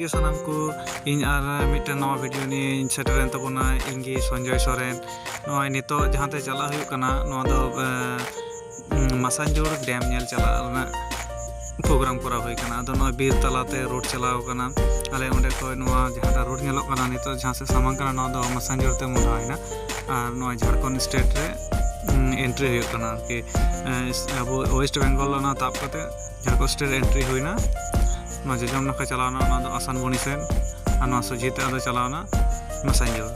ᱜᱮ ᱥᱟᱱᱟᱢ ᱠᱚ ᱤᱧ ᱟᱨ ᱢᱤᱫᱴᱮᱱ ᱱᱟᱣᱟ ᱵᱷᱤᱰᱤᱭᱳ ᱱᱤᱭᱮ ᱥᱮᱴᱮᱨᱮᱱ ᱛᱟᱵᱚᱱᱟ ᱤᱧ ᱜᱮ ᱥᱚᱧᱡᱚᱭ ᱥᱚᱨᱮᱱ ᱱᱚᱜᱼᱚᱭ ᱱᱤᱛᱚᱜ ᱡᱟᱦᱟᱸ ᱛᱮ ᱪᱟᱞᱟᱜ ᱦᱩᱭᱩᱜ ᱠᱟᱱᱟ ᱱᱚᱣᱟ ᱫᱚ ᱢᱟᱥᱟᱱᱡᱳᱲ ᱰᱮᱢ ᱧᱮᱞ ᱪᱟᱞᱟᱜ ᱨᱮᱱᱟᱜ प्रोग्राम करा हुई कना अदो नय बीर तलाते रोड चलाव कना आले ओंडे खय नोवा जहां रोड नेलो कना नितो जहां से सामान कना नोवा दो मसांजोर ते मुंडाइना आर नोवा झारखंड स्टेट रे एंट्री हुई कना कि अब वेस्ट बेंगल ना ताप कते झारखंड स्टेट एंट्री हुईना नोवा जजम नखा चलावना ना दो आसान बनी सेन आ नोवा सुजीते अदो चलावना मसांजोर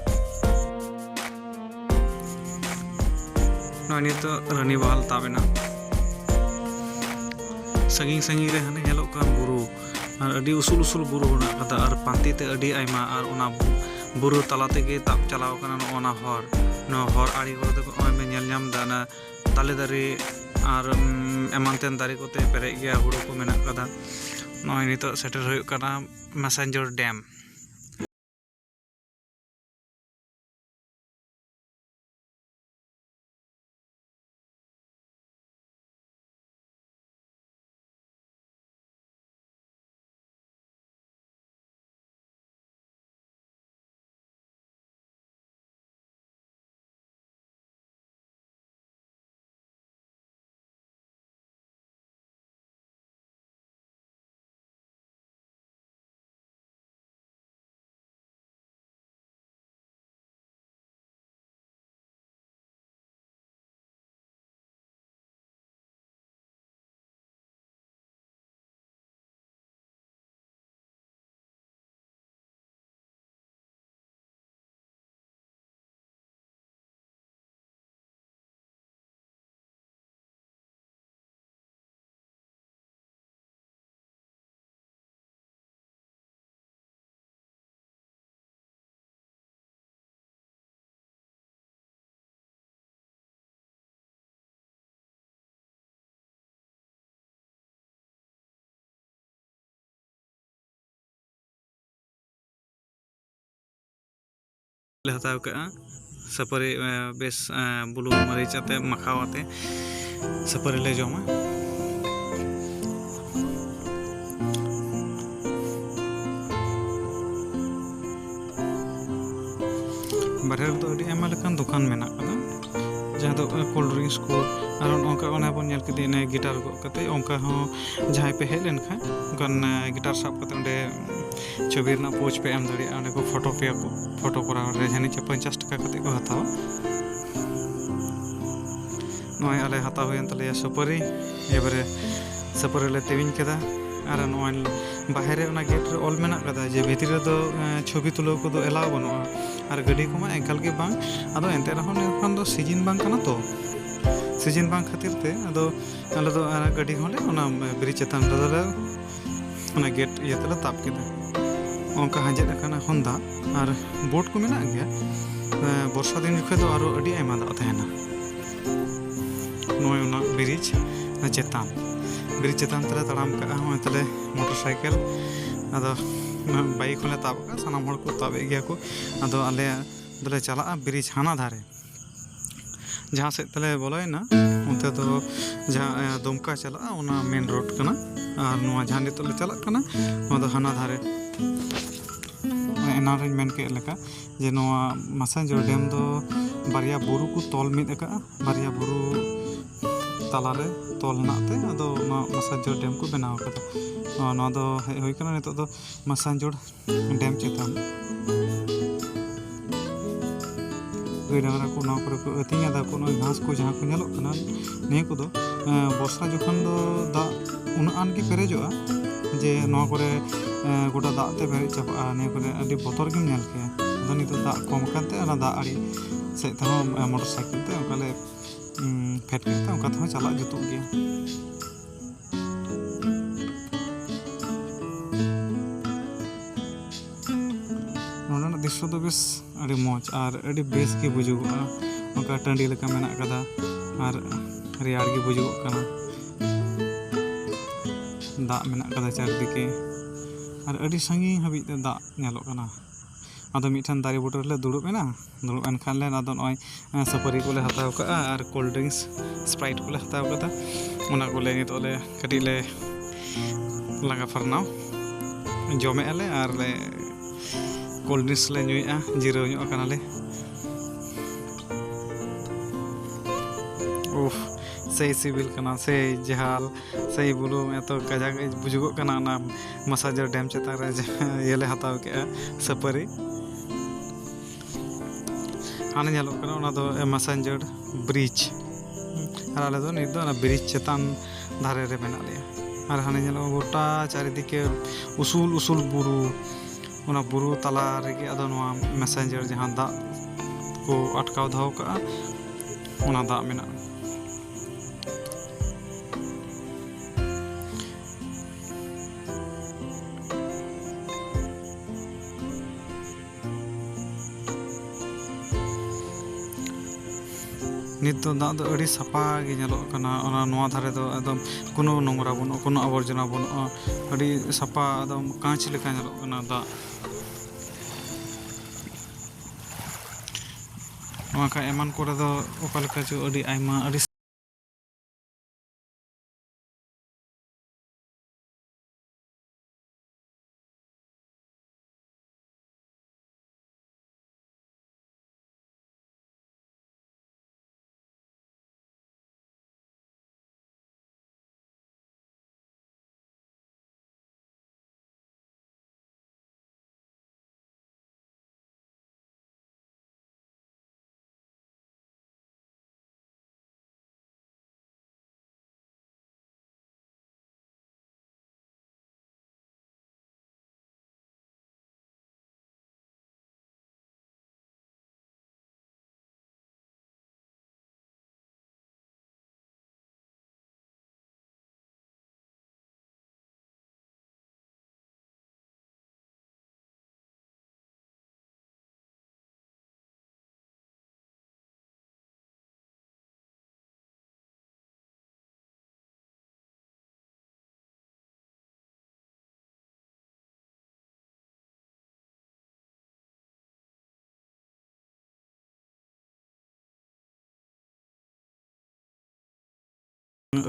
नोवा नितो रानीवाल ताबेना संगी संगी रे हने हेलो कान बुरु और अडी उसूल उसूल बुरु होना कदा और पांती ते अडी आइमा और ओना बुरु तलाते गे ताप चलाव कना ओना हर आड़ी को ओय में नेल नाम दाना ताले दारे और एमानतेन दारे कोते पेरे गया हुड़ो को मेना कदा नय नितो सेटर होय कना मसांजोर डैम ले हताव का सपरे बेस बुलू मरीच आते मखाव आते सपरे ले जोमा बाहर तो अडी एमा लेकान दुकान मेना कदा जहां तो कोल्ड ड्रिंक्स को और ओंका ओना बन नेल कदी ने गिटार गो कते ओंका हो जहां पे हे लेन खा गन गिटार साब कते ओंडे छवि ना पोज पे एम दाड़ी ओंडे को फोटो करा रे जानी 50 टका कते को हताव नोय आले हताव होयन तले सपरी एबारे सपरे ले तेविन केदा और नोय बाहरे ओना गेट रे ऑल मेना कदा जे भीतर रे दो छवि तुलो को दो एलाव बनुआ और गाड़ी को मा एकाल के बांग अदो एंते रहन एखन दो सीजन बांग कना तो सीजन बांग खातिर ते अदो आले दो गाड़ी होले ओना ब्रिज चेतन रे ओना गेट ये तला ताप केदा ओंका हाजेद कना होंदा और बोट को मेना गया वर्षा दिन जुखे दो आरो अडी आयमा दा तहना नोय ओना ब्रिज चेतन तले तड़ाम का होय तले मोटरसाइकिल अदो बाइक होले ताब का सनाम हड़ को ताबे गया को अदो आले दले चला ब्रिज हाना धारे जहां से तले बोलोयना उनते तो जहां दुमका चला ओना मेन रोड कना और नोआ जहां नितले चला कना नोआ दो हाना धारे एना रे मेन के लका जे नोआ मसांजोर डैम दो बारिया बुरु को तोल मिद का बारिया बुरु तालारे तोल नाते अदो नोआ मसांजोर डैम को बनाव कदा नोआ दो होय कना नितो दो मसांजोर डैम चेतन डांगरा को नोआ करे को अतिंगा दा को नोय घास को जहां को नेलो कना ने को दो वर्षा जखन दो दा उन आन के पेरेजोआ जे नोआ करे गोटा दा ते पेरे चापा ने करे अडी बोतर गिम नेल के अदो नितो दा कम काते ना दा आड़ी से त मोटरसाइकिल ते ओकाले फेट करते ओका त चला जुतु गया नोना दृश्य दो बेस अडी मौज और अडी बेस के बुजुगआ ओका टंडी लेका मेना कदा और रियाड़ के बुजुग कना दा मेना कदा चारदिके और अडी संगी हबी ते दा नेलो कना अदो मिठन दारी बुटर ले दुड़ुब एना दुड़ुब एन खान ले अदो नय सपरी को ले हताव का और कोल्ड ड्रिंक्स स्प्राइट को ले हताव कदा ओना को ले नितो ले कटी ले लंगा फरनाव ᱡᱚᱢᱮᱜ ᱟᱞᱮ ᱟᱨ ᱞᱮ ᱠᱳᱞᱰ ᱰᱨᱤᱝᱠᱥ ᱞᱮ ᱧᱩᱭᱮᱜᱼᱟ, ᱡᱤᱨᱟᱹᱣ ᱧᱚᱜ ᱟᱠᱟᱱᱟᱞᱮ। উফ, সেই সিভিল কানা সেই ঝাল সেই বুলুং এত কাজাক বুঝুগᱚᱜ ᱠᱟᱱᱟ ᱚᱱᱟ ᱢᱟᱥᱟᱡᱟᱨ ᱰᱮᱢ ᱪᱮᱛᱟᱱ ᱨᱮ ᱤᱭᱟᱹ ᱞᱮ ᱦᱟᱛᱟᱣ ᱠᱮᱜᱼᱟ ᱥᱟᱯᱟᱨᱤ। ᱦᱟᱱᱮ ᱧᱮᱞᱚᱜ ᱠᱟᱱᱟ ᱚᱱᱟ ᱫᱚ ᱢᱟᱥᱟᱧᱡᱟᱨ ব্রিজ আর আলে ᱫᱚ ᱱᱤᱛ ᱫᱚ ᱚᱱᱟ ব্রিজ ᱪᱮᱛᱟᱱ ধারে ᱨᱮ ᱢᱮᱱᱟᱜ ᱞᱮᱭᱟ। আর ᱦᱟᱱᱮ ᱧᱮᱞᱚᱜ ᱜᱚᱴᱟ ᱪᱟরিᱫᱤᱠᱮ উসুল উসুল বুরু, ᱚᱱᱟ বুরু ᱛᱟᱞᱟ ᱨᱮᱜᱮ ᱟᱫᱚ ᱱᱚᱣᱟ ᱢᱮᱥᱮᱧᱡᱟᱨ ᱡᱟᱦᱟᱸ ᱫᱟᱜ ᱠᱚ আটকাও ᱫᱚᱦᱚ ᱠᱟᱜᱼᱟ ᱚᱱᱟ ᱫᱟᱜ ᱢᱮᱱᱟᱜᱼᱟ। ᱱᱤᱛ ᱫᱚ ᱫᱟᱜ ᱫᱚ ᱟᱹᱰᱤ ᱥᱟᱯᱷᱟ ᱜᱮ ᱧᱮᱞᱚᱜ ᱠᱟᱱᱟ। ᱚᱱᱟ ᱱᱚᱣᱟ ᱫᱷᱟᱨᱮ ᱫᱚ ᱮᱠᱫᱚᱢ ᱠᱳᱱᱳ নোংরা ᱵᱟᱹᱱᱩᱜᱼᱟ, ᱠᱳᱱᱳ আবর্জনা ᱵᱟᱹᱱᱩᱜᱼᱟ, ᱟᱹᱰᱤ ᱥᱟᱯᱷᱟ ᱮᱠᱫᱚম ᱠᱟᱸᱪ ᱞᱮᱠᱟ ᱧᱮᱞᱚᱜ ᱠᱟᱱᱟ ᱫᱟᱜ। ᱱᱚᱣᱟ ᱠᱷᱟᱡ ᱮᱢᱟᱱ ᱠᱚᱨᱮ ᱫᱚ ᱚᱠᱟ ᱞᱮᱠᱟ ᱪᱚ ᱟᱹᱰᱤ ᱟᱭᱢᱟ ᱟᱹᱰᱤ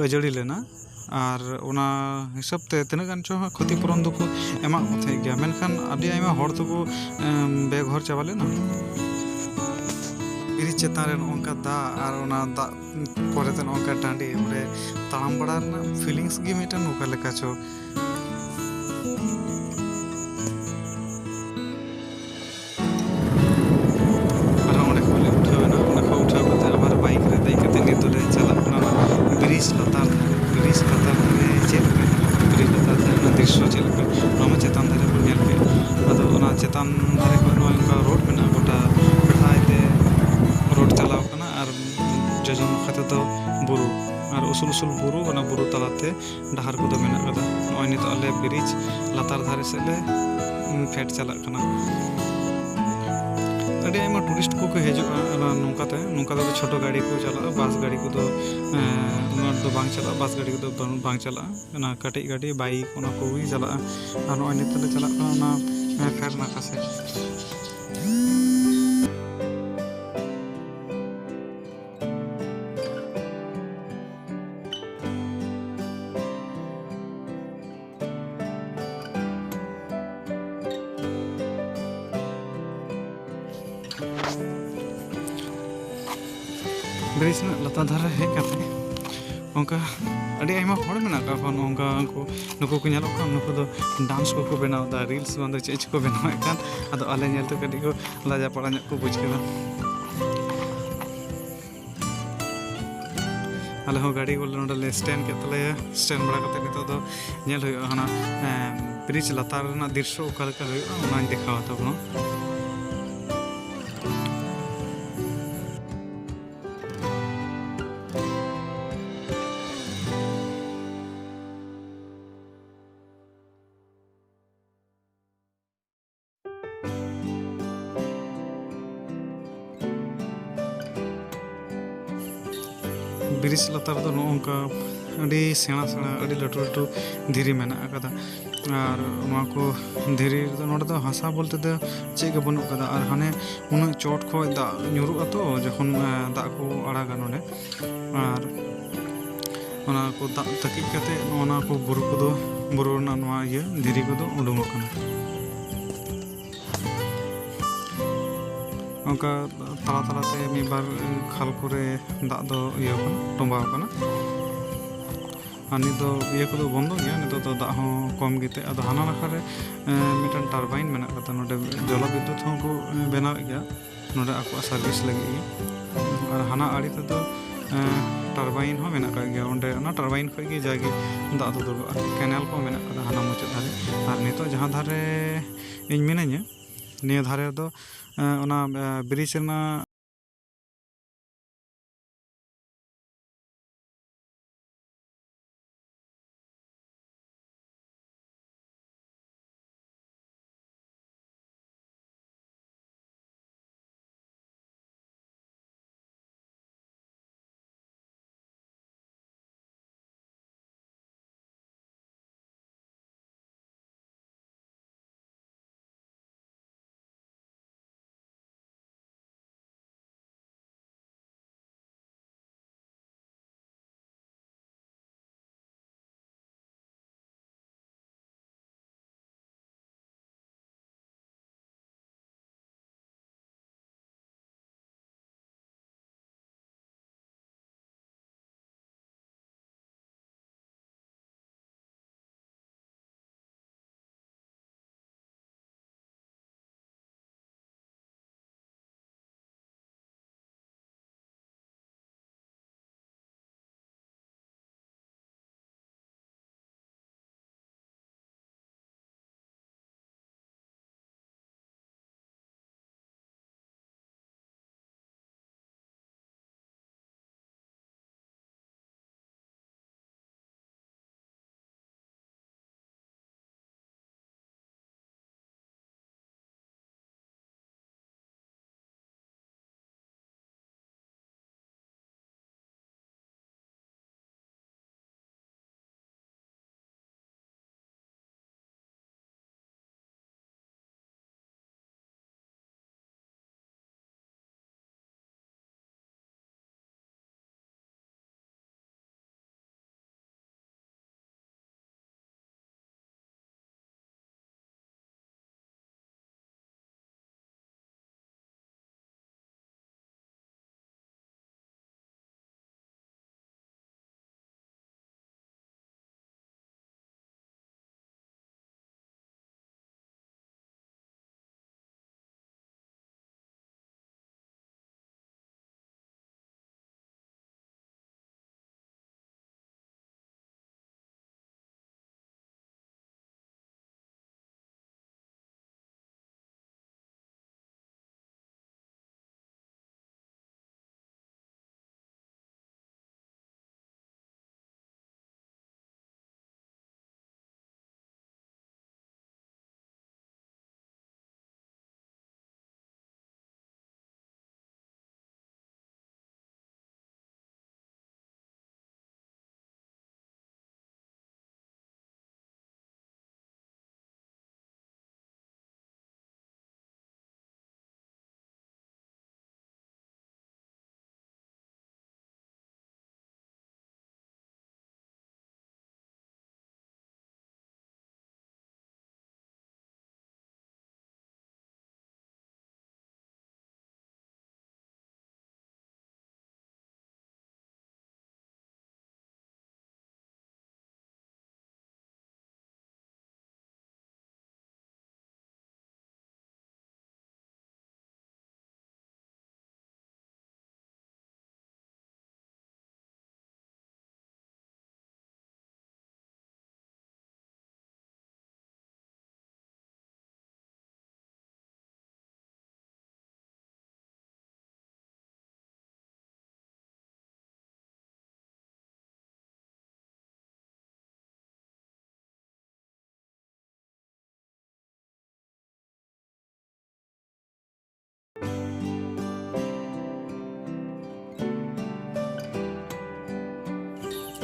ᱟᱹᱡᱟᱹᱲᱤ ᱞᱮᱱᱟ। ᱟᱨ ᱚᱱᱟ ᱦᱤᱥᱟᱹᱵ ᱛᱮ ᱛᱤᱱᱟᱹᱜ ᱜᱟᱱ ᱪᱚ ᱠᱷᱚᱛᱤ ᱯᱩᱨᱚᱱ ᱫᱚᱠᱚ ᱮᱢᱟᱜ ᱠᱚ ᱛᱟᱦᱮᱸᱫ ᱜᱮᱭᱟ, ᱢᱮᱱᱠᱷᱟᱱ ᱟᱹᱰᱤ ᱟᱭᱢᱟ ᱦᱚᱲ ᱫᱚᱠᱚ ᱵᱮᱜᱷᱚᱨ ᱪᱟᱵᱟ ᱞᱮᱱᱟ। ব্রিজ ᱪᱮᱛᱟᱱ ᱨᱮ ᱱᱚᱝᱠᱟ ᱫᱟᱜ ᱟᱨ ᱚᱱᱟ ᱫᱟᱜ ᱯᱚᱨᱮᱛᱮ ᱱᱚᱝᱠᱟ ᱴᱟᱺᱰᱤ, ᱚᱸᱰᱮ ᱛᱟᱲᱟᱢ ᱵᱟᱲᱟ ᱨᱮᱱᱟᱜ ᱯᱷᱤᱞᱤᱝᱥ ᱜᱮ ᱢᱤᱫᱴᱮᱱ ᱚᱠᱟ ᱞᱮᱠᱟ ᱪᱚ। ᱟᱨᱦᱚᱸ ᱚᱸᱰᱮ ᱠᱷᱚᱱ ᱞᱮ ᱩᱴᱷᱟᱹᱣᱮᱱᱟ, ᱚᱸᱰᱮ ᱠᱷᱚᱱ ᱩᱴᱷᱟᱹᱣ ᱠᱟᱛᱮ ᱟᱵᱟᱨ ᱵᱟᱭᱤᱠ ᱨᱮ ᱫᱮᱡ ᱠᱟᱛᱮ ᱱᱤᱛ ᱫᱚᱞᱮ ᱪᱟᱞᱟᱜ ᱠᱟᱱᱟ ᱚᱱᱟ ব্রিজ ᱞᱟᱛᱟᱨ ᱫᱷᱟᱨᱮ। ব্রিজ ᱞᱟᱛᱟর ᱫᱷᱟᱨᱮ ᱪᱮᱫ ᱞᱮᱠᱟ ᱧᱮᱞᱚᱜᱼᱟ, ব্রিজ ᱞᱟᱛᱟর ᱫᱷᱟᱨᱮ ᱨᱮᱱᱟᱜ ᱫᱨᱤᱥᱥᱚ ᱪᱮᱫ ᱞᱮᱠᱟ, ᱚᱱᱟ ᱢᱟ ᱪᱮᱛᱟᱱ ᱫᱷᱟᱨᱮ ᱵᱚᱱ ᱧᱮᱞ ᱠᱮᱫ। ᱟᱫᱚ ᱚᱱᱟ ᱪᱮᱛᱟᱱ ᱫᱷᱟᱨᱮ ᱠᱷᱚᱱ ᱱᱚᱜᱼᱚᱭ ᱚᱱᱠᱟ ᱨᱳᱰ ᱢᱮᱱᱟᱜᱼᱟ, ᱜᱚᱴᱟ ᱵᱮᱲᱦᱟᱭ ᱛᱮ ᱨᱳᱰ ᱪᱟᱞᱟᱣ ᱠᱟᱱᱟ ᱟᱨ ᱡᱚᱡᱚᱢ ᱱᱟᱠᱷᱟ ᱛᱮᱫᱚ ᱵᱩᱨᱩ আর উসুল উসুল বুরু, ᱚᱱᱟ বুরু ᱛᱟᱞᱟᱛᱮ ᱰᱟᱦᱟᱨ ᱠᱚᱫᱚ ᱢᱮᱱᱟᱜ ᱠᱟᱫᱟ। ᱱᱚᱜᱼᱚᱭ ᱱᱤᱛᱚᱜ ᱟᱞᱮ ব্রিজ ᱞᱟᱛᱟর ᱫᱷᱟᱨᱮ ᱥᱮᱫ ᱞᱮ ᱯᱷᱮᱰ ᱪᱟᱞᱟᱜ ᱠᱟᱱᱟ। ᱟᱹᱰᱤ ᱟᱭᱢᱟ ᱴᱩᱨᱤᱥᱴ ᱠᱚᱠᱚ ᱦᱤᱡᱩᱜᱼᱟ ᱚᱱᱟ ᱱᱚᱝᱠᱟ ᱫᱚ ᱪᱷᱳᱴᱳ ᱜᱟᱹᱰᱤ ᱠᱚ ᱪᱟᱞᱟᱜᱼᱟ, ᱵᱟᱥ ᱜᱟᱹᱰᱤ ᱠᱚᱫᱚ ᱩᱱᱟᱹᱜ ᱫᱚ ᱵᱟᱝ ᱪᱟᱞᱟᱜᱼᱟ, ᱵᱟᱥ ᱜᱟᱹᱰᱤ ᱠᱚᱫᱚ ᱵᱟᱝ ᱪᱟᱞᱟᱜᱼᱟ, ᱚᱱᱟ ᱠᱟᱹᱴᱤᱡ ᱜᱟᱹᱰᱤ ᱵᱟᱭᱤᱠ ᱚᱱᱟ ᱠᱚᱜᱮ ᱪᱟᱞᱟᱜᱼᱟ। ᱟᱨ ᱱᱚᱜᱼᱚᱭ ᱱᱤᱛᱚᱜ ᱞᱮ ᱪᱟᱞᱟᱜ ᱠᱟᱱᱟ ᱚᱱᱟ ᱯᱷᱮᱰ ᱱᱟᱠᱷᱟ ᱥᱮᱫ। ব্রিজ ᱨᱮᱱᱟᱜ ᱞᱟᱛᱟᱨ ᱫᱷᱟᱨᱮ ᱦᱮᱡ ᱠᱟᱛᱮ ᱚᱱᱠᱟ ᱟᱹᱰᱤ ᱟᱭᱢᱟ ᱦᱚᱲ ᱢᱮᱱᱟᱜ ᱠᱟᱜ ᱠᱚᱣᱟ। ᱱᱚᱝᱠᱟ ᱱᱩᱠᱩ ᱠᱚ ᱧᱮᱞᱚᱜ ᱠᱟᱱᱟ, ᱱᱩᱠᱩ ᱫᱚ ᱰᱟᱱᱥ ᱠᱚᱠᱚ ᱵᱮᱱᱟᱣᱫᱟ, ᱨᱤᱞᱥ ᱵᱟᱝ ᱫᱚ ᱪᱮᱫ ᱪᱚᱠᱚ ᱵᱮᱱᱟᱣᱮᱫ ᱠᱟᱱ। ᱟᱫᱚ ᱟᱞᱮ ᱧᱮᱞᱛᱮ ᱠᱟᱹᱴᱤᱡ ᱠᱚ ᱞᱟᱡᱟ ᱯᱟᱲᱟ ᱧᱚᱜ ᱠᱚ ᱵᱩᱡᱽ ᱠᱮᱫᱟ। ᱟᱞᱮ ᱦᱚᱸ ᱜᱟᱹᱰᱤ ᱠᱚᱞᱮ ᱱᱚᱰᱮ ᱞᱮ ᱥᱴᱮᱱᱰ ᱠᱮᱫ ᱛᱟᱞᱮᱭᱟ। ᱥᱴᱮᱱᱰ ᱵᱟᱲᱟ ᱠᱟᱛᱮ ᱱᱤᱛᱚᱜ ᱫᱚ ᱧᱮᱞ ᱦᱩᱭᱩᱜᱼᱟ ᱦᱟᱱᱟ ব্রিজ ᱞᱟᱛᱟর ᱨᱮᱱᱟᱜ ᱫᱨᱤᱥᱥᱚ ᱚᱠᱟ ᱞᱮᱠᱟ ᱦᱩᱭᱩᱜᱼᱟ ᱚᱱᱟᱧ ᱫᱮᱠᱷᱟᱣ ᱛᱟᱵᱚᱱᱟ। ব্রিজ লাতার ᱫᱚ ᱱᱚᱝᱠᱟ ᱟᱹᱰᱤ ᱥᱮᱬᱟ ᱥᱮᱬᱟ ᱟᱹᱰᱤ ᱞᱟᱹᱴᱩ ᱞᱟᱹᱴᱩ ᱫᱷᱤᱨᱤ ᱢᱮᱱᱟᱜ ᱟᱠᱟᱫᱟ। ᱟᱨ ᱱᱚᱣᱟ ᱠᱚ ᱫᱷᱤᱨᱤ ᱨᱮᱫᱚ ᱱᱚᱰᱮ ᱫᱚ ᱦᱟᱥᱟ ᱵᱚᱞᱛᱮ ᱫᱚ ᱪᱮᱫ ᱜᱮ ᱵᱟᱹᱱᱩᱜ ᱟᱠᱟᱫᱟ। ᱟᱨ ᱦᱟᱱᱮ ᱩᱱᱟᱹᱜ ᱪᱚᱴ ᱠᱷᱚᱡ ᱫᱟᱜ ᱧᱩᱨᱩᱜᱼᱟ ᱛᱚ ᱡᱚᱠᱷᱚᱱ ᱫᱟᱜ ᱠᱚ ᱟᱲᱟᱜᱟ ᱱᱚᱰᱮ, ᱟᱨ ᱚᱱᱟ ᱠᱚ ᱫᱟᱜ ᱛᱟᱹᱠᱤᱡ ᱠᱟᱛᱮ ᱚᱱᱟ ᱠᱚ ᱵᱩᱨᱩ ᱠᱚᱫᱚ ᱵᱩᱨᱩ ᱨᱮᱱᱟᱜ ᱱᱚᱣᱟ ᱫᱷᱤᱨᱤ ᱠᱚᱫᱚ ᱩᱰᱩᱝᱚᱜ ᱠᱟᱱᱟ। ᱚᱱᱠᱟ ᱛᱟᱞᱟ ᱛᱟᱞᱟᱛᱮ ᱢᱤᱫᱵᱟᱨ ᱠᱷᱟᱞ ᱠᱚᱨᱮ ᱫᱟᱜ ᱫᱚ ᱴᱚᱸᱵᱟᱣ ᱠᱟᱱᱟ। ᱟᱨ ᱱᱤᱛ ᱫᱚ ᱠᱚᱫᱚ ᱵᱚᱱᱫᱚ ᱜᱮᱭᱟ, ᱱᱤᱛᱚᱜ ᱫᱚ ᱫᱟᱜ ᱦᱚᱸ ᱠᱚᱢ ᱜᱮᱛᱮ ᱟᱫᱚ ᱦᱟᱱᱟ ᱱᱟᱠᱷᱟ ᱨᱮ ᱢᱤᱫᱴᱟᱝ ᱴᱟᱨᱵᱟᱭᱤᱱ ᱢᱮᱱᱟᱜ ᱠᱟᱫᱟ, ᱱᱚᱰᱮ ᱡᱚᱞᱚ ᱵᱤᱫᱽᱫᱩᱛ ᱦᱚᱸᱠᱚ ᱵᱮᱱᱟᱣᱮᱫ ᱜᱮᱭᱟ ᱱᱚᱰᱮ ᱟᱠᱚᱣᱟᱜ ᱥᱟᱨᱵᱷᱤᱥ ᱞᱟᱹᱜᱤᱫ ᱜᱮ। ᱟᱨ ᱦᱟᱱᱟ ᱟᱲᱮ ᱛᱮᱫᱚ ᱴᱟᱨᱵᱟᱭᱤᱱ ᱦᱚᱸ ᱢᱮᱱᱟᱜ ᱠᱟᱜ ᱜᱮᱭᱟ, ᱚᱸᱰᱮ ᱚᱱᱟ ᱴᱟᱨᱵᱟᱭᱤᱱ ᱠᱷᱚᱡ ᱜᱮ ᱡᱟᱜᱮ ᱫᱟᱜ ᱫᱚ ᱩᱰᱩᱠᱚᱜᱼᱟ। ᱠᱮᱱᱮᱞ ᱠᱚ ᱢᱮᱱᱟᱜ ᱠᱟᱫᱟ ᱦᱟᱱᱟ ᱢᱩᱪᱟᱹᱫ ᱫᱷᱟᱨᱮ, ᱟᱨ ᱱᱤᱛᱚᱜ ᱡᱟᱦᱟᱸ ᱫᱷᱟᱨᱮ ᱤᱧ ᱢᱤᱱᱟᱹᱧᱟ ᱱᱤᱭᱟᱹ ᱫᱷᱟᱨᱮ ᱨᱮᱫᱚ ᱚᱱᱟ ᱵᱨᱤᱡᱽ ᱨᱮᱱᱟᱜ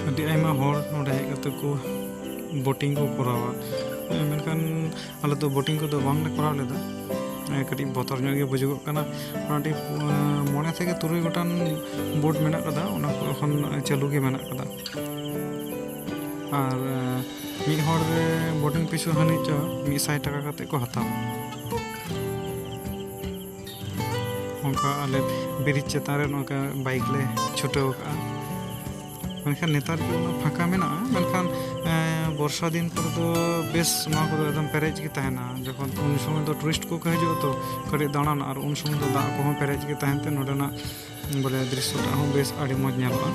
ᱟᱹᱰᱤ ᱟᱭᱢᱟ ᱦᱚᱲ ᱱᱚᱰᱮ ᱦᱮᱡ ᱠᱟᱛᱮ ᱠᱚ ᱵᱳᱴᱤᱝ ᱠᱚ ᱠᱚᱨᱟᱣᱟ। ᱢᱮᱱᱠᱷᱟन ᱟᱞᱮ ᱫᱚ ᱵᱳᱴᱤᱝ ᱠᱚᱫᱚ ᱵᱟᱝᱞᱮ ᱠᱚᱨᱟᱣ ᱞᱮᱫᱟ, ᱠᱟᱹᱴᱤᱡ ᱵᱚᱛᱚᱨ ᱧᱚᱜ ᱜᱮ ᱵᱩᱡᱩᱜᱚᱜ ᱠᱟᱱᱟ। ᱟᱹᱰᱤ 5 থেকে 6 ᱜᱚᱴᱟᱝ ᱵᱳᱴ ᱢᱮᱱᱟᱜ ᱠᱟᱫᱟ, ᱚᱱᱟ ᱠᱚ ᱮᱠᱷᱚᱱ ᱪᱟᱹᱞᱩ ᱜᱮ ᱢᱮᱱᱟᱜ ᱠᱟᱫᱟ। ᱟᱨ ᱢᱤᱫ ᱦᱚᱲ ᱨᱮ ᱵᱳᱰᱤᱝ ᱯᱤᱪᱷᱩ ᱦᱟᱹᱱᱤ ᱪᱚ 100 ᱴᱟᱠᱟ ᱠᱟᱛᱮ ᱠᱚ ᱦᱟᱛᱟᱣᱟ ᱚᱱᱠᱟ ᱟᱞᱮ ᱵᱨᱤᱡᱽ ᱪᱮᱛᱟᱱ ᱨᱮ ᱱᱚᱝᱠᱟ ᱵᱟᱭᱤᱠ ᱞᱮ ᱪᱷᱩᱴᱟᱹᱣ ᱠᱟᱜᱼᱟ ᱢᱮᱱᱠᱷᱟन ᱱᱮᱛᱟᱨ ᱫᱚ ᱩᱱᱟᱹᱜ ᱯᱷᱟᱸᱠᱟ ᱢᱮᱱᱟᱜᱼᱟ ᱢᱮᱱᱠᱷᱟन ᱵᱚᱨᱥᱟ ᱫᱤᱱ ᱠᱚᱨᱮ ᱫᱚ ᱵᱮᱥ ᱱᱚᱣᱟ ᱠᱚᱫᱚ ᱮᱠᱫᱚᱢ ᱯᱮᱨᱮᱡ ᱜᱮ ᱛᱟᱦᱮᱱᱟ ᱡᱚᱠᱷᱚᱱ ᱩᱱ ᱥᱚᱢᱚᱭ ᱫᱚ ᱴᱩᱨᱤᱥᱴ ᱠᱚ ᱦᱤᱡᱩᱜᱼᱟ ᱛᱚ ᱠᱟᱹᱴᱤᱡ ᱫᱟᱬᱟᱱ ᱟᱨ ᱩᱱ ᱥᱚᱢᱚᱭ ᱫᱚ ᱫᱟᱜ ᱠᱚᱦᱚᱸ ᱯᱮᱨᱮᱡ ᱜᱮ ᱛᱟᱦᱮᱱ ᱛᱮ ᱱᱚᱰᱮᱱᱟᱜ ᱵᱚᱞᱮ ᱫᱨᱤᱥᱥᱚᱴᱟᱜ ᱦᱚᱸ ᱵᱮᱥ ᱟᱹᱰᱤ ᱢᱚᱡᱽ ᱧᱮᱞᱚᱜᱼᱟ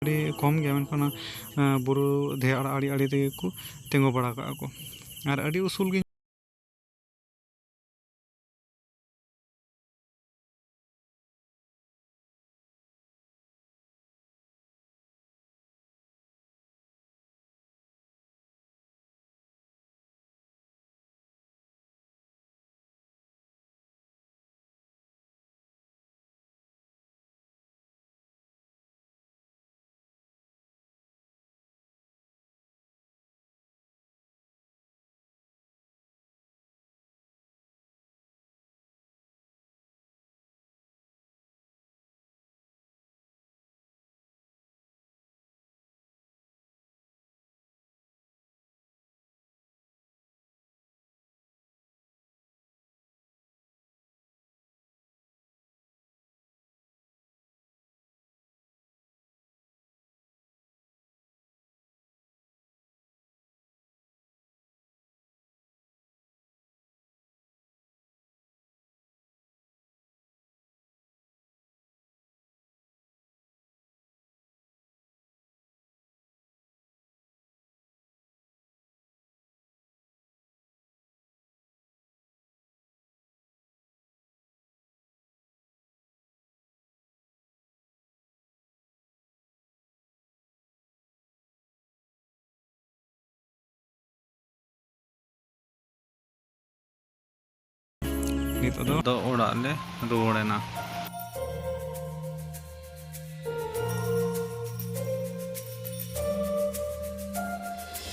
ᱟᱹᱰᱤ ᱠᱚᱢ ᱜᱮᱭᱟ ᱢᱮᱱᱠᱷᱟन ᱵᱩᱨᱩ ᱫᱷᱮᱭᱟᱲ ᱟᱲᱮ ᱟᱲᱮ ᱛᱮᱜᱮ ᱠᱚ ᱛᱤᱸᱜᱩ ᱵᱟᱲᱟ ᱠᱟᱜᱼᱟ ᱠᱚ ᱟᱨ ᱟᱹᱰᱤ ᱩᱥᱩᱞ ᱜᱮ ᱱᱤᱛᱚᱜ ᱫᱚ ᱚᱲᱟᱜ ᱞᱮ ᱨᱩᱣᱟᱹᱲᱮᱱᱟ